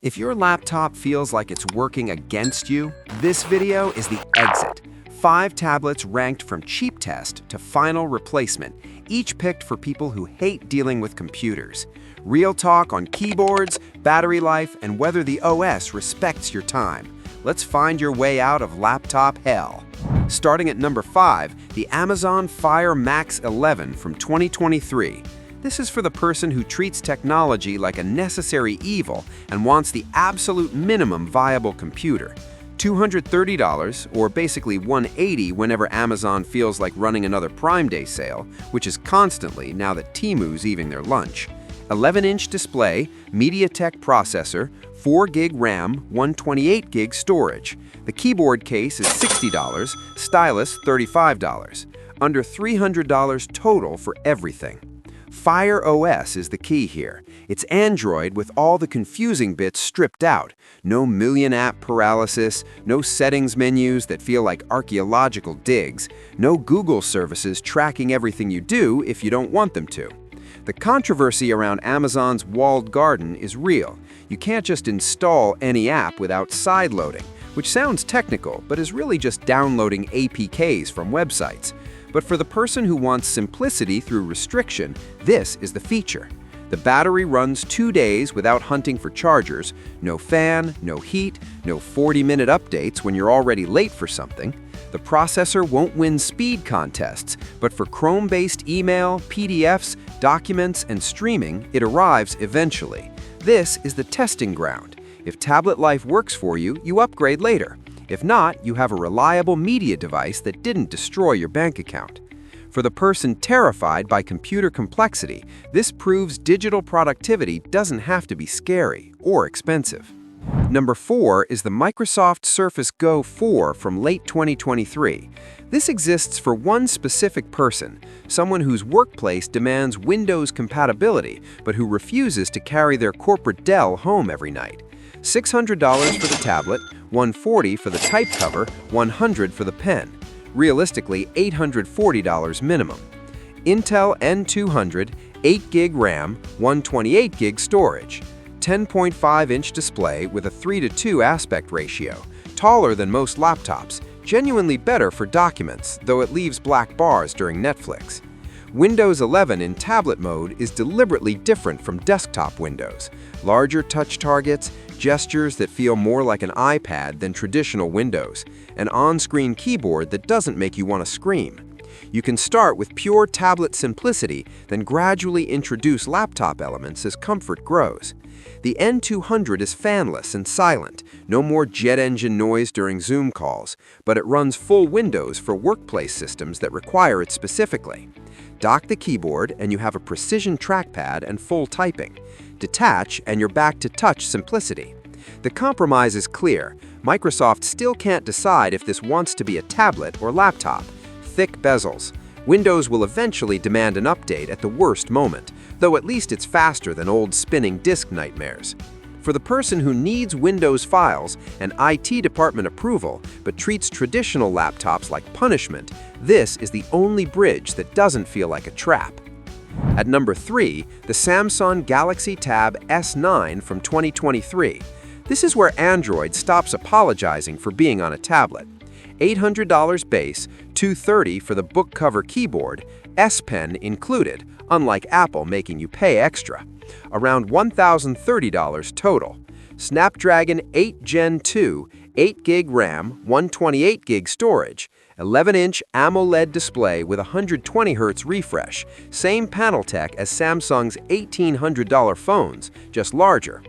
If your laptop feels like it's working against you, this video is the exit. 5 tablets ranked from cheap test to final replacement, each picked for people who hate dealing with computers. Real talk on keyboards, battery life, and whether the OS respects your time. Let's find your way out of laptop hell. Starting at number 5, the Amazon Fire Max 11 from 2023. This is for the person who treats technology like a necessary evil and wants the absolute minimum viable computer. $230, or basically $180 whenever Amazon feels like running another Prime Day sale, which is constantly now that Temu's eating their lunch. 11-inch display, MediaTek processor, 4 GB RAM, 128 GB storage. The keyboard case is $60, stylus $35. Under $300 total for everything. Fire OS is the key here. It's Android with all the confusing bits stripped out. No million app paralysis, no settings menus that feel like archaeological digs, no Google services tracking everything you do if you don't want them to. The controversy around Amazon's walled garden is real. You can't just install any app without sideloading, which sounds technical but is really just downloading APKs from websites. But for the person who wants simplicity through restriction, this is the feature. The battery runs 2 days without hunting for chargers, no fan, no heat, no 40-minute updates when you're already late for something. The processor won't win speed contests, but for Chrome-based email, PDFs, documents, and streaming, it arrives eventually. This is the testing ground. If tablet life works for you, you upgrade later. If not, you have a reliable media device that didn't destroy your bank account. For the person terrified by computer complexity, this proves digital productivity doesn't have to be scary or expensive. Number 4 is the Microsoft Surface Go 4 from late 2023. This exists for one specific person, someone whose workplace demands Windows compatibility, but who refuses to carry their corporate Dell home every night. $600 for the tablet, $140 for the type cover, $100 for the pen. Realistically, $840 minimum. Intel N200, 8 GB RAM, 128 GB storage. 10.5-inch display with a 3:2 aspect ratio, taller than most laptops, genuinely better for documents, though it leaves black bars during Netflix. Windows 11 in tablet mode is deliberately different from desktop Windows. Larger touch targets, gestures that feel more like an iPad than traditional Windows, an on-screen keyboard that doesn't make you want to scream. You can start with pure tablet simplicity, then gradually introduce laptop elements as comfort grows. The N200 is fanless and silent, no more jet engine noise during Zoom calls, but it runs full Windows for workplace systems that require it specifically. Dock the keyboard and you have a precision trackpad and full typing. Detach and you're back to touch simplicity. The compromise is clear. Microsoft still can't decide if this wants to be a tablet or laptop. Thick bezels. Windows will eventually demand an update at the worst moment, though at least it's faster than old spinning disk nightmares. For the person who needs Windows files and IT department approval but treats traditional laptops like punishment, this is the only bridge that doesn't feel like a trap. At number 3, the Samsung Galaxy Tab S9 from 2023. This is where Android stops apologizing for being on a tablet. $800 base, $230 for the book cover keyboard, S Pen included, unlike Apple making you pay extra. Around $1,030 total. Snapdragon 8 Gen 2, 8 GB RAM, 128 GB storage, 11-inch AMOLED display with 120 Hz refresh, same panel tech as Samsung's $1,800 phones, just larger.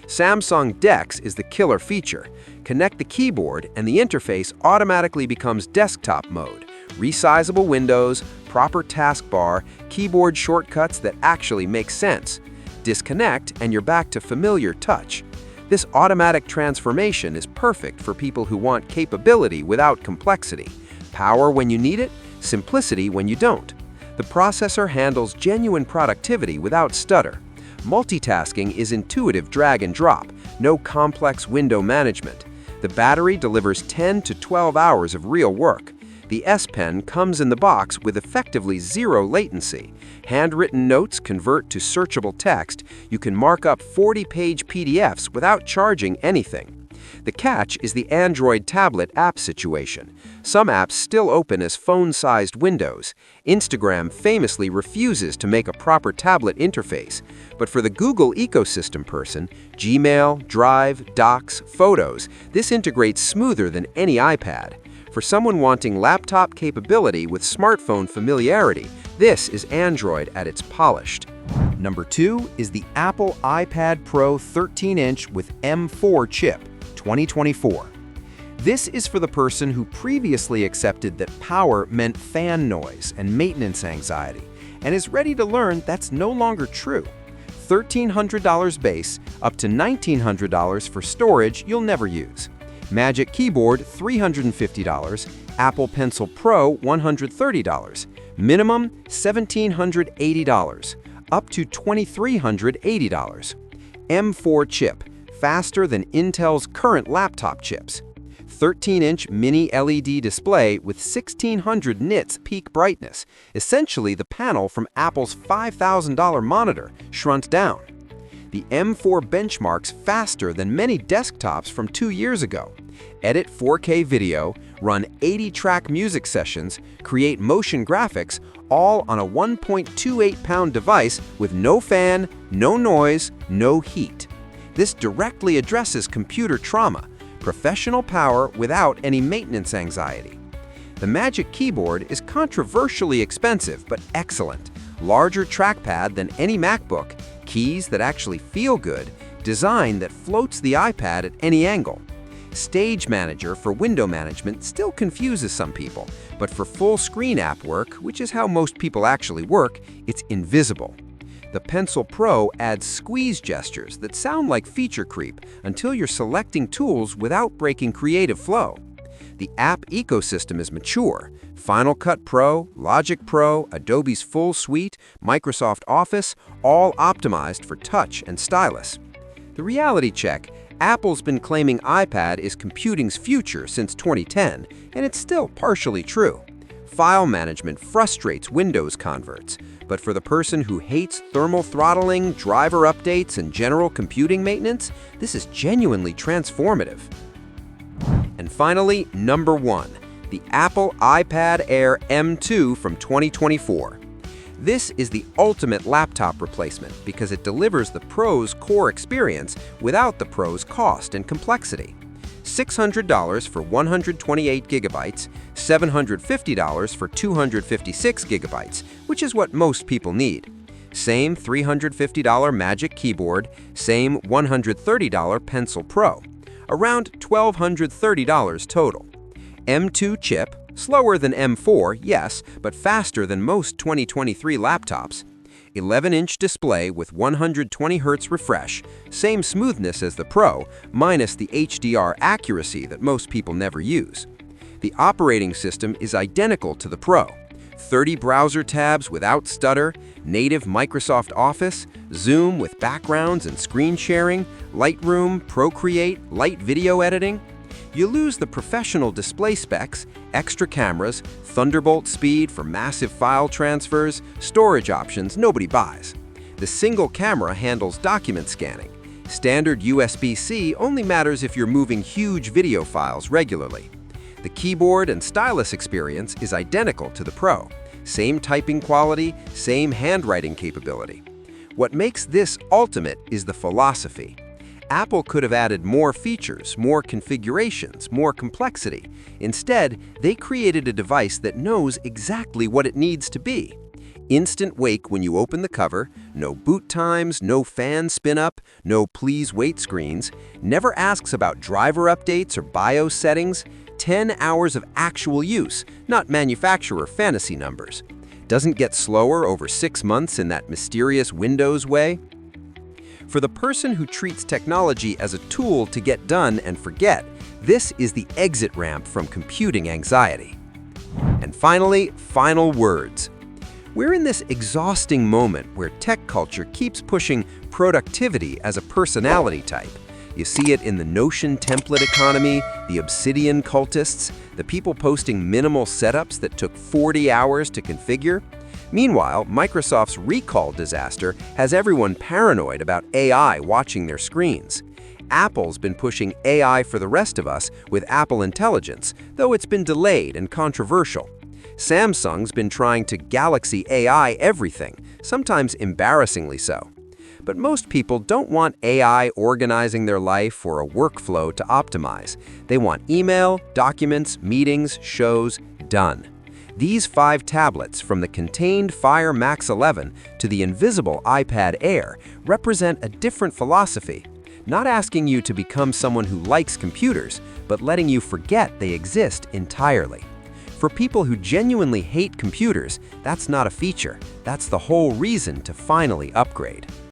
Samsung DeX is the killer feature. Connect the keyboard and the interface automatically becomes desktop mode. Resizable windows, proper taskbar, keyboard shortcuts that actually make sense. Disconnect and you're back to familiar touch. This automatic transformation is perfect for people who want capability without complexity. Power when you need it, simplicity when you don't. The processor handles genuine productivity without stutter. Multitasking is intuitive drag and drop, no complex window management. The battery delivers 10 to 12 hours of real work. The S Pen comes in the box with effectively zero latency. Handwritten notes convert to searchable text. You can mark up 40-page PDFs without charging anything. The catch is the Android tablet app situation. Some apps still open as phone-sized windows. Instagram famously refuses to make a proper tablet interface. But for the Google ecosystem person, Gmail, Drive, Docs, Photos, this integrates smoother than any iPad. For someone wanting laptop capability with smartphone familiarity, this is Android at its polished. Number 2 is the Apple iPad Pro 13-inch with M4 chip, 2024. This is for the person who previously accepted that power meant fan noise and maintenance anxiety, and is ready to learn that's no longer true. $1,300 base, up to $1,900 for storage you'll never use. Magic Keyboard, $350, Apple Pencil Pro, $130, minimum $1,780, up to $2,380. M4 chip, faster than Intel's current laptop chips. 13-inch mini LED display with 1600 nits peak brightness, essentially the panel from Apple's $5,000 monitor, shrunk down. The M4 benchmarks faster than many desktops from 2 years ago. Edit 4K video, run 80-track music sessions, create motion graphics, all on a 1.28-pound device with no fan, no noise, no heat. This directly addresses computer trauma, professional power without any maintenance anxiety. The Magic Keyboard is controversially expensive but excellent. Larger trackpad than any MacBook, keys that actually feel good, design that floats the iPad at any angle. Stage Manager for window management still confuses some people, but for full screen app work, which is how most people actually work, it's invisible. The Pencil Pro adds squeeze gestures that sound like feature creep until you're selecting tools without breaking creative flow. The app ecosystem is mature. Final Cut Pro, Logic Pro, Adobe's full suite, Microsoft Office, all optimized for touch and stylus. The reality check: Apple's been claiming iPad is computing's future since 2010, and it's still partially true. File management frustrates Windows converts, but for the person who hates thermal throttling, driver updates, and general computing maintenance, this is genuinely transformative. And finally, number 1, the Apple iPad Air M2 from 2024. This is the ultimate laptop replacement because it delivers the Pro's core experience without the Pro's cost and complexity. $600 for 128 gigabytes, $750 for 256 gigabytes, which is what most people need. Same $350 Magic Keyboard, same $130 Pencil Pro. Around $1,230 total. M2 chip, slower than M4, yes, but faster than most 2023 laptops. 11-inch display with 120 Hz refresh, same smoothness as the Pro, minus the HDR accuracy that most people never use. The operating system is identical to the Pro. 30 browser tabs without stutter, native Microsoft Office, Zoom with backgrounds and screen sharing, Lightroom, Procreate, light video editing. You lose the professional display specs, extra cameras, Thunderbolt speed for massive file transfers, storage options nobody buys. The single camera handles document scanning. Standard USB-C only matters if you're moving huge video files regularly. The keyboard and stylus experience is identical to the Pro. Same typing quality, same handwriting capability. What makes this ultimate is the philosophy. Apple could have added more features, more configurations, more complexity. Instead, they created a device that knows exactly what it needs to be. Instant wake when you open the cover, no boot times, no fan spin-up, no please wait screens, never asks about driver updates or BIOS settings, 10 hours of actual use, not manufacturer fantasy numbers. Doesn't get slower over 6 months in that mysterious Windows way. For the person who treats technology as a tool to get done and forget, this is the exit ramp from computing anxiety. And finally, final words. We're in this exhausting moment where tech culture keeps pushing productivity as a personality type. You see it in the Notion template economy, the Obsidian cultists, the people posting minimal setups that took 40 hours to configure. Meanwhile, Microsoft's recall disaster has everyone paranoid about AI watching their screens. Apple's been pushing AI for the rest of us with Apple Intelligence, though it's been delayed and controversial. Samsung's been trying to Galaxy AI everything, sometimes embarrassingly so. But most people don't want AI organizing their life or a workflow to optimize. They want email, documents, meetings, shows, done. These 5 tablets, from the contained Fire Max 11 to the invisible iPad Air, represent a different philosophy. Not asking you to become someone who likes computers, but letting you forget they exist entirely. For people who genuinely hate computers, that's not a feature. That's the whole reason to finally upgrade.